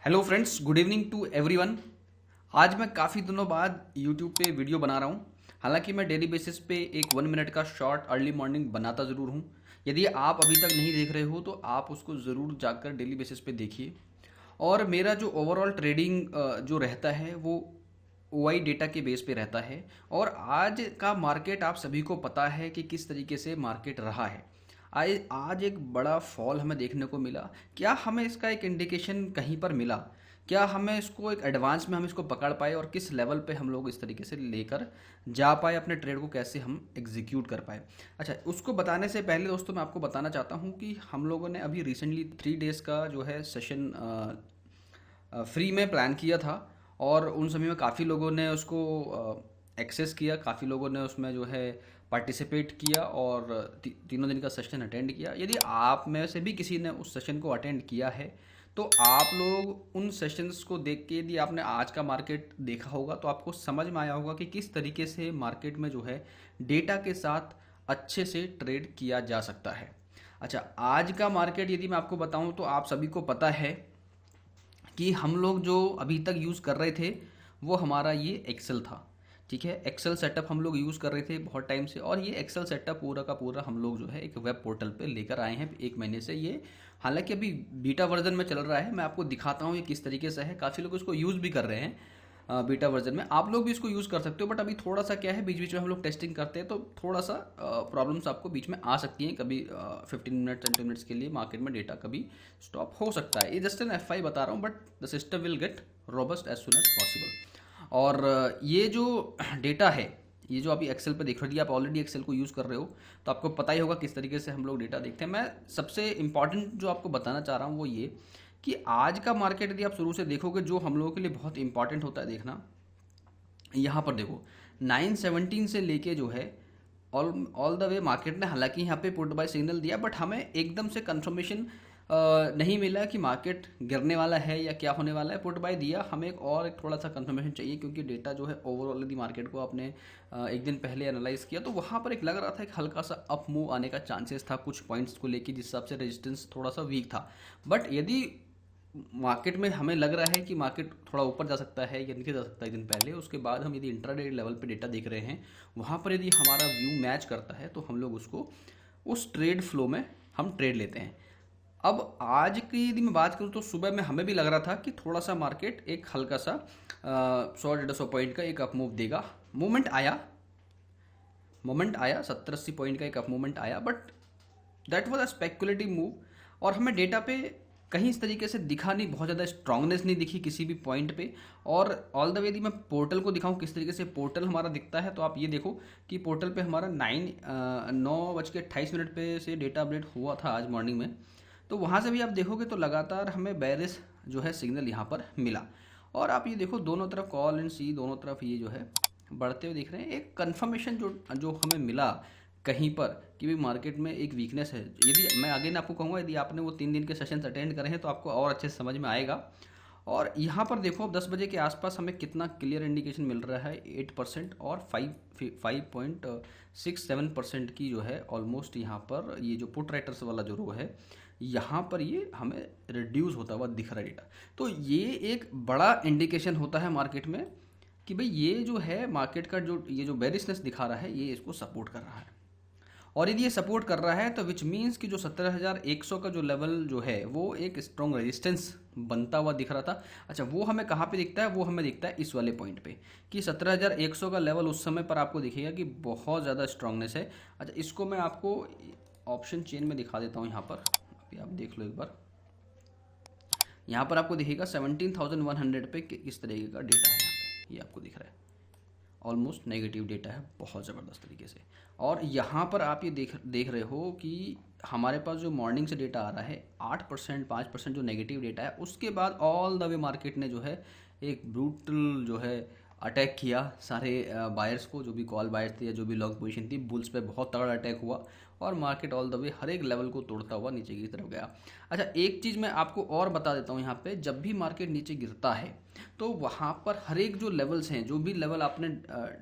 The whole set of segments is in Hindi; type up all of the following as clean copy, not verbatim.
Hello friends, good evening to everyone. आज मैं काफ़ी दिनों बाद यूट्यूब पे वीडियो बना रहा हूँ। हालांकि मैं डेली बेसिस पे एक 1 मिनट का शॉर्ट अर्ली मॉर्निंग बनाता ज़रूर हूँ। यदि आप अभी तक नहीं देख रहे हो तो आप उसको ज़रूर जाकर डेली बेसिस पे देखिए। और मेरा जो ओवरऑल ट्रेडिंग जो रहता है वो ओआई डेटा के बेस पे रहता है। और आज का मार्केट आप सभी को पता है कि किस तरीके से मार्केट रहा है। आज आज एक बड़ा फॉल हमें देखने को मिला। क्या हमें इसका एक इंडिकेशन कहीं पर मिला? क्या हमें इसको एक एडवांस में हम इसको पकड़ पाए और किस लेवल पे हम लोग इस तरीके से लेकर जा पाए, अपने ट्रेड को कैसे हम एग्जीक्यूट कर पाए? अच्छा, उसको बताने से पहले दोस्तों मैं आपको बताना चाहता हूँ कि हम लोगों ने अभी रिसेंटली 3 डेज का जो है सेशन फ्री में प्लान किया था। और उन समय में काफ़ी लोगों ने उसको एक्सेस किया, काफ़ी लोगों ने उसमें जो है पार्टिसिपेट किया और तीनों दिन का सेशन अटेंड किया। यदि आप में से भी किसी ने उस सेशन को अटेंड किया है तो आप लोग उन सेशंस को देख के, यदि आपने आज का मार्केट देखा होगा तो आपको समझ में आया होगा कि किस तरीके से मार्केट में जो है डेटा के साथ अच्छे से ट्रेड किया जा सकता है। अच्छा, आज का मार्केट यदि मैं आपको बताऊं तो आप सभी को पता है कि हम लोग जो अभी तक यूज़ कर रहे थे वो हमारा ये एक्सेल था। ठीक है, एक्सेल सेटअप हम लोग यूज़ कर रहे थे बहुत टाइम से। और ये एक्सेल सेटअप पूरा का पूरा हम लोग जो है एक वेब पोर्टल पे लेकर आए हैं 1 महीने से। ये हालांकि अभी बीटा वर्जन में चल रहा है, मैं आपको दिखाता हूँ ये किस तरीके से है। काफ़ी लोग इसको यूज़ भी कर रहे हैं बीटा वर्जन में। आप लोग भी इसको यूज़ कर सकते हो, बट अभी थोड़ा सा क्या है, बीच बीच में हम लोग टेस्टिंग करते हैं तो थोड़ा सा प्रॉब्लम्स आपको बीच में आ सकती हैं। कभी 15 मिनट 20 मिनट्स के लिए मार्केट में डेटा कभी स्टॉप हो सकता है। ये जस्ट एन एफ आई बता रहा हूँ, but the system will get robust as soon as possible. और ये जो डेटा है, ये जो अभी एक्सेल पे देख रहे हो, यदि आप ऑलरेडी एक्सेल को यूज़ कर रहे हो तो आपको पता ही होगा किस तरीके से हम लोग डेटा देखते हैं। मैं सबसे इंपॉर्टेंट जो आपको बताना चाह रहा हूँ वो ये कि आज का मार्केट यदि आप शुरू से देखोगे, जो हम लोगों के लिए बहुत इंपॉर्टेंट होता है देखना, यहाँ पर देखो 917 से लेके जो है all all the way market ने हालांकि यहाँ पे पुट बाय सिग्नल दिया, बट हमें एकदम से कंफर्मेशन नहीं मिला कि मार्केट गिरने वाला है या क्या होने वाला है। पुट बाय दिया, हमें एक थोड़ा सा कंफर्मेशन चाहिए, क्योंकि डेटा जो है ओवरऑल यदि मार्केट को आपने एक दिन पहले एनालाइज किया तो वहाँ पर एक लग रहा था एक हल्का सा अप मूव आने का चांसेस था कुछ पॉइंट्स को लेके, जिस हिसाब से रेजिस्टेंस थोड़ा सा वीक था। बट यदि मार्केट में हमें लग रहा है कि मार्केट थोड़ा ऊपर जा सकता है या नीचे जा सकता है दिन पहले, उसके बाद हम यदि इंट्राडे लेवल पे डेटा देख रहे हैं, वहाँ पर यदि हमारा व्यू मैच करता है तो हम लोग उसको उस ट्रेड फ्लो में हम ट्रेड लेते हैं। अब आज की यदि मैं बात करूँ तो सुबह में हमें भी लग रहा था कि थोड़ा सा मार्केट एक हल्का सा 100-150 पॉइंट का एक अप मूव देगा। मोमेंट आया 70-80 पॉइंट का एक अप मूवमेंट आया, but that was a speculative move. और हमें डेटा पे कहीं इस तरीके से दिखा नहीं, बहुत ज़्यादा स्ट्रांगनेस नहीं दिखी किसी भी पॉइंट पे। और ऑल द वे यदि मैं पोर्टल को दिखाऊं किस तरीके से पोर्टल हमारा दिखता है, तो आप ये देखो कि पोर्टल पे हमारा 9:28 पे से डेटा अपडेट हुआ था आज मॉर्निंग में। तो वहाँ से भी आप देखोगे तो लगातार हमें बेरिश जो है सिग्नल यहाँ पर मिला। और आप ये देखो दोनों तरफ कॉल एंड सी, दोनों तरफ ये जो है बढ़ते हुए दिख रहे हैं। एक कंफर्मेशन जो जो हमें मिला कहीं पर कि भी मार्केट में एक वीकनेस है। यदि मैं अगेन आपको कहूँगा, यदि आपने वो 3 दिन के सेशंस अटेंड करे हैं तो आपको और अच्छे से समझ में आएगा। और यहाँ पर देखो अब 10 बजे के आसपास हमें कितना क्लियर इंडिकेशन मिल रहा है, 8% और 5.67% की जो है ऑलमोस्ट यहाँ पर ये जो पुट राइटर्स वाला जो रो है, यहाँ पर ये हमें रिड्यूस होता हुआ दिख रहा है डेटा। तो ये एक बड़ा इंडिकेशन होता है मार्केट में कि भाई ये जो है मार्केट का जो ये जो बेरिशनेस दिखा रहा है ये इसको सपोर्ट कर रहा है। और यदि ये सपोर्ट कर रहा है तो विच मीन्स कि जो 17,100 का जो लेवल जो है वो एक स्ट्रॉन्ग रेजिस्टेंस बनता हुआ दिख रहा था। अच्छा, वो हमें कहाँ पे दिखता है? वो हमें दिखता है इस वाले पॉइंट पे कि 17,100 का लेवल उस समय पर आपको दिखेगा कि बहुत ज़्यादा स्ट्रांगनेस है। अच्छा, इसको मैं आपको ऑप्शन चेन में दिखा देता हूँ। यहाँ पर अभी आप देख लो एक बार, यहाँ पर आपको दिखेगा 17,100 पे किस तरीके का डेटा है। यहाँ पे ये आपको दिख रहा है, ऑलमोस्ट नेगेटिव डेटा है बहुत ज़बरदस्त तरीके से। और यहाँ पर आप ये देख रहे हो कि हमारे पास जो मॉर्निंग से डेटा आ रहा है 8% 5% जो नेगेटिव डेटा है, उसके बाद ऑल द वे मार्केट ने जो है एक ब्रूटल जो है अटैक किया सारे बायर्स को, जो भी कॉल बायर्स थे या जो भी लॉन्ग पोजीशन थी, बुल्स पे बहुत तगड़ा अटैक हुआ और मार्केट ऑल द वे हर एक लेवल को तोड़ता हुआ नीचे की तरफ गया। अच्छा, एक चीज़ मैं आपको और बता देता हूँ, यहाँ पे जब भी मार्केट नीचे गिरता है तो वहाँ पर हर एक जो लेवल्स हैं, जो भी लेवल आपने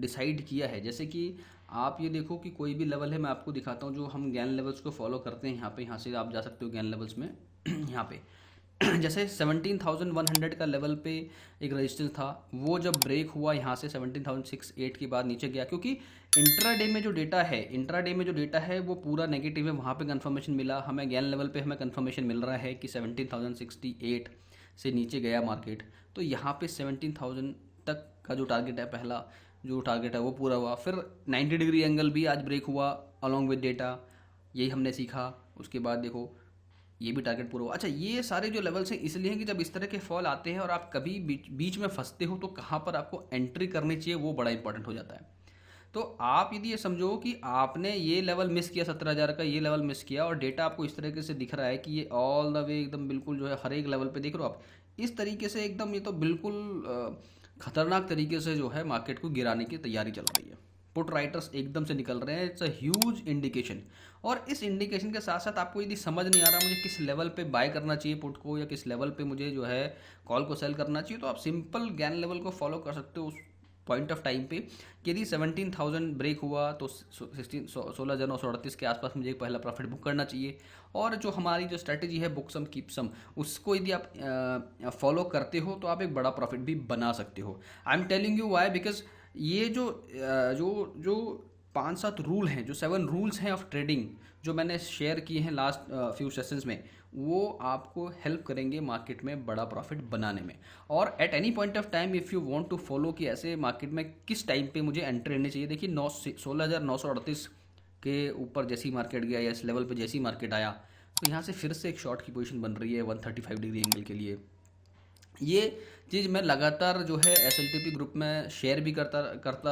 डिसाइड किया है, जैसे कि आप ये देखो कि कोई भी लेवल है, मैं आपको दिखाता हूँ जो हम गैन लेवल्स को फॉलो करते हैं। यहाँ पे यहाँ से आप जा सकते हो गैन लेवल्स में यहाँ पे जैसे 17,100 का लेवल पे एक रेजिस्टेंस था, वो जब ब्रेक हुआ यहाँ से 17,068 के बाद नीचे गया, क्योंकि इंट्राडे में जो डेटा है वो पूरा नेगेटिव है। वहाँ पे कंफर्मेशन मिला हमें, गैन लेवल पे हमें कंफर्मेशन मिल रहा है कि 17,068 से नीचे गया मार्केट। तो यहाँ पे 17,000 तक का जो टारगेट है, पहला जो टारगेट है वो पूरा हुआ। फिर 90 डिग्री एंगल भी आज ब्रेक हुआ अलॉन्ग विद डेटा, यही हमने सीखा। उसके बाद देखो ये भी टारगेट पूरा हुआ। अच्छा, ये सारे जो लेवल्स हैं इसलिए हैं कि जब इस तरह के फॉल आते हैं और आप कभी बीच में फंसते हो तो कहाँ पर आपको एंट्री करनी चाहिए वो बड़ा इंपॉर्टेंट हो जाता है। तो आप यदि ये समझो कि आपने ये लेवल मिस किया 17,000 का, ये लेवल मिस किया और डेटा आपको इस तरीके से दिख रहा है कि ये ऑल द वे एकदम बिल्कुल जो है हर एक लेवल पे देख रहे हो आप, इस तरीके से एकदम, ये तो बिल्कुल खतरनाक तरीके से जो है मार्केट को गिराने की तैयारी चल रही है। पुट राइटर्स एकदम से निकल रहे हैं, इट्स अ ह्यूज इंडिकेशन। और इस इंडिकेशन के साथ साथ आपको यदि समझ नहीं आ रहा मुझे किस लेवल पे बाय करना चाहिए पुट को या किस लेवल पे मुझे जो है कॉल को सेल करना चाहिए, तो आप सिंपल गैन लेवल को फॉलो कर सकते हो उस पॉइंट ऑफ टाइम पे कि यदि 17,000 ब्रेक हुआ तो 16,938 के आसपास मुझे पहला प्रॉफिट बुक करना चाहिए। और जो हमारी जो स्ट्रैटेजी है बुक सम कीप सम, उसको यदि आप फॉलो करते हो तो आप एक बड़ा प्रॉफिट भी बना सकते हो। I am telling you why, because ये जो 5-7 रूल हैं, जो 7 रूल्स हैं ऑफ ट्रेडिंग जो मैंने शेयर किए हैं लास्ट फ्यू सेशंस में, वो आपको हेल्प करेंगे मार्केट में बड़ा प्रॉफिट बनाने में। और at any point of time if you want to follow कि ऐसे मार्केट में किस टाइम पे मुझे एंट्री लेनी चाहिए, देखिए 16,938 के ऊपर जैसी मार्केट गया या इस लेवल पे जैसी मार्केट आया तो यहाँ से फिर से एक शॉर्ट की पोजीशन बन रही है 135 डिग्री एंगल के लिए। ये चीज़ मैं लगातार जो है SLTP ग्रुप में शेयर भी करता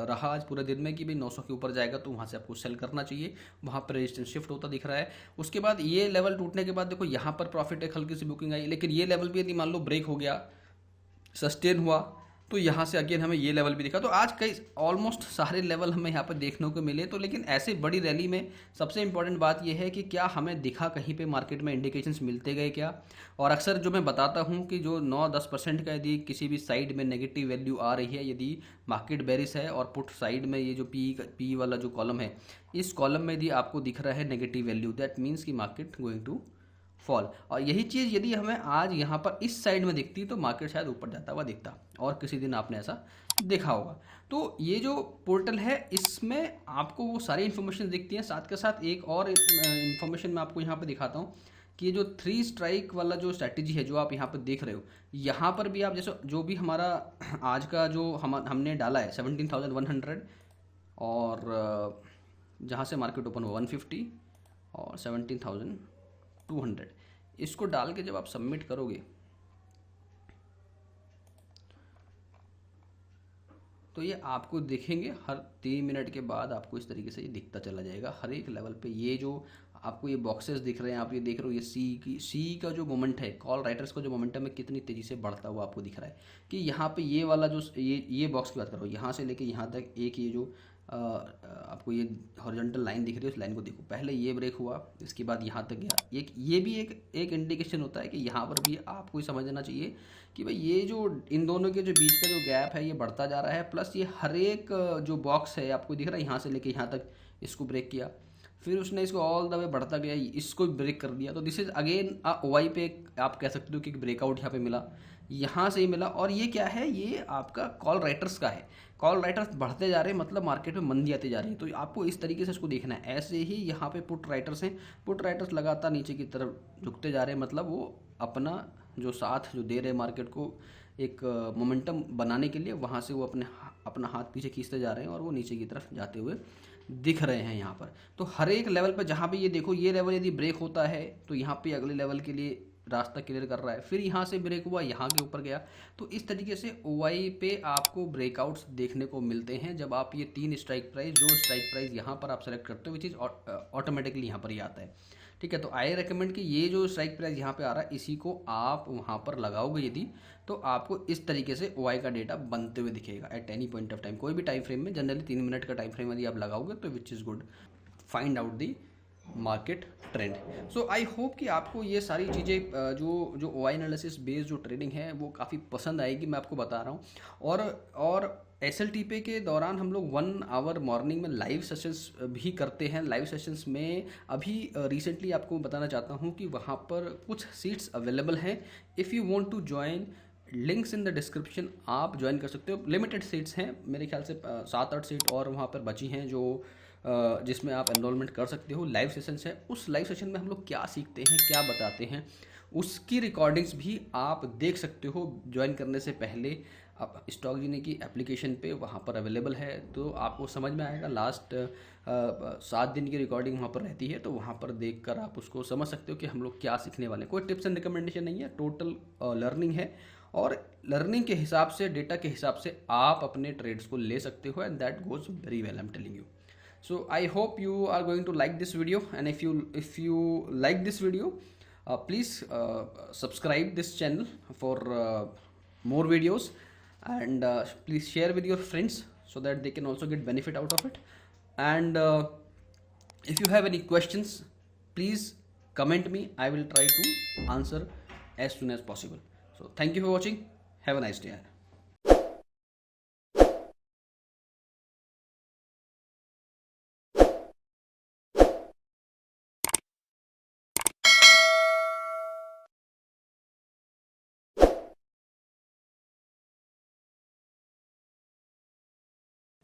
रहा आज पूरे दिन में कि भाई 900 के ऊपर जाएगा तो वहाँ से आपको सेल करना चाहिए, वहाँ पर रेजिस्टेंस शिफ्ट होता दिख रहा है। उसके बाद ये लेवल टूटने के बाद देखो यहाँ पर प्रॉफिट एक हल्की सी बुकिंग आई, लेकिन ये लेवल भी यदि मान लो ब्रेक हो गया, सस्टेन हुआ, तो यहाँ से अगेन हमें ये लेवल भी दिखा। तो आज कई ऑलमोस्ट सारे लेवल हमें यहाँ पर देखने को मिले। तो लेकिन ऐसे बड़ी रैली में सबसे इंपॉर्टेंट बात यह है कि क्या हमें दिखा कहीं पे मार्केट में इंडिकेशंस मिलते गए क्या। और अक्सर जो मैं बताता हूँ कि जो 9-10% का यदि किसी भी साइड में नेगेटिव वैल्यू आ रही है, यदि मार्केट बेरिश है और पुट साइड में ये जो पी वाला जो कॉलम है, इस कॉलम में यदि आपको दिख रहा है नेगेटिव वैल्यू, दैट मीन्स कि मार्केट गोइंग टू फॉल। और यही चीज़ यदि हमें आज यहाँ पर इस साइड में दिखती तो मार्केट शायद ऊपर जाता हुआ दिखता, और किसी दिन आपने ऐसा देखा होगा। तो ये जो पोर्टल है इसमें आपको वो सारी इन्फॉर्मेशन दिखती है। साथ के साथ एक और इन्फॉर्मेशन मैं आपको यहाँ पे दिखाता हूँ कि जो 3 स्ट्राइक वाला जो स्ट्रैटेजी है जो आप यहाँ पर देख रहे हो, यहाँ पर भी आप जैसे जो भी हमारा आज का जो हमने डाला है 17,100 और जहाँ से मार्केट ओपन हुआ 150 और 17,200, इसको डाल के जब आप सबमिट करोगे तो ये आपको दिखेंगे हर 3 मिनट के बाद आपको इस तरीके से ये दिखता चला जाएगा हर एक लेवल पे। ये जो आपको ये बॉक्सेस दिख रहे हैं, आप ये देख रहे हो, ये सी का जो मोमेंट है, कॉल राइटर्स का जो मोमेंटम है कितनी तेज़ी से बढ़ता हुआ आपको दिख रहा है कि यहाँ पे ये वाला जो ये बॉक्स की बात करो, यहाँ से लेके यहाँ तक एक ये जो आपको ये हॉरिजॉन्टल लाइन दिख रही है, उस लाइन को देखो। पहले ये ब्रेक हुआ, इसके बाद यहाँ तक गया। ये भी एक इंडिकेशन होता है कि यहाँ पर भी आपको समझना चाहिए कि भाई ये जो इन दोनों के जो बीच का जो गैप है ये बढ़ता जा रहा है। प्लस ये हर एक जो बॉक्स है आपको दिख रहा है, यहाँ से लेके यहाँ तक इसको ब्रेक किया, फिर उसने इसको ऑल द वे बढ़ता गया, इसको ब्रेक कर दिया। तो दिस इज अगेन OI पे आप कह सकते हो कि ब्रेकआउट यहाँ पे मिला, यहाँ से ही मिला। और ये क्या है, ये आपका कॉल राइटर्स का है। कॉल राइटर्स बढ़ते जा रहे हैं मतलब मार्केट में मंदी आती जा रही है। तो आपको इस तरीके से इसको देखना है। ऐसे ही यहाँ पे पुट राइटर्स हैं, पुट राइटर्स लगातार नीचे की तरफ झुकते जा रहे हैं, मतलब वो अपना जो साथ जो दे रहे हैं मार्केट को एक मोमेंटम बनाने के लिए, वहाँ से वो अपना हाथ पीछे खींचते जा रहे हैं और वो नीचे की तरफ जाते हुए दिख रहे हैं यहाँ पर। तो हर एक लेवल पर जहाँ भी ये देखो, ये लेवल यदि ब्रेक होता है तो यहाँ पे अगले लेवल के लिए रास्ता क्लियर कर रहा है, फिर यहाँ से ब्रेक हुआ, यहाँ के ऊपर गया। तो इस तरीके से OI पे आपको ब्रेकआउट्स देखने को मिलते हैं जब आप ये 3 स्ट्राइक प्राइस, जो स्ट्राइक प्राइस यहाँ पर आप सेलेक्ट करते हो, विच इज़ ऑटोमेटिकली यहाँ पर ही आता है। ठीक है, तो आई रेकमेंड कि ये जो स्ट्राइक प्राइस यहाँ पे आ रहा है इसी को आप वहाँ पर लगाओगे यदि, तो आपको इस तरीके से OI का डेटा बनते हुए दिखेगा eight any point of time. कोई भी टाइम फ्रेम में, जनरली 3 मिनट का टाइम फ्रेम यदि आप लगाओगे तो which is good find out the market trend. So I hope कि आपको ये सारी चीज़ें जो OI एनालिसिस बेस्ड जो ट्रेडिंग है वो काफ़ी पसंद आएगी, मैं आपको बता रहा हूँ। और SLTP के दौरान हम लोग 1 आवर मॉर्निंग में लाइव सेशंस भी करते हैं। लाइव सेशंस में अभी रिसेंटली आपको बताना चाहता हूँ कि वहाँ पर कुछ सीट्स अवेलेबल हैं। If you want to join, links in the description, आप ज्वाइन कर सकते हो। लिमिटेड सीट्स हैं, मेरे ख्याल से 7-8 सीट और वहाँ पर बची हैं जो जिसमें आप एनरोलमेंट कर सकते हो। लाइव सेशंस है, उस लाइव सेशन में हम लोग क्या सीखते हैं, क्या बताते हैं, उसकी रिकॉर्डिंग्स भी आप देख सकते हो ज्वाइन करने से पहले। आप स्टॉक जीने की एप्लीकेशन पे वहाँ पर अवेलेबल है, तो आपको समझ में आएगा। लास्ट 7 दिन की रिकॉर्डिंग वहाँ पर रहती है, तो वहाँ पर देखकर आप उसको समझ सकते हो कि हम लोग क्या सीखने वाले हैं। कोई टिप्स एंड रिकमेंडेशन नहीं है, टोटल लर्निंग है। और लर्निंग के हिसाब से, डेटा के हिसाब से आप अपने ट्रेड्स को ले सकते हो, and that goes very well, I am telling you. So I hope you are going to like this video, and if you like this video, please subscribe this channel for more videos, and please share with your friends so that they can also get benefit out of it. And if you have any questions, please comment me. I will try to answer as soon as possible. So thank you for watching. Have a nice day.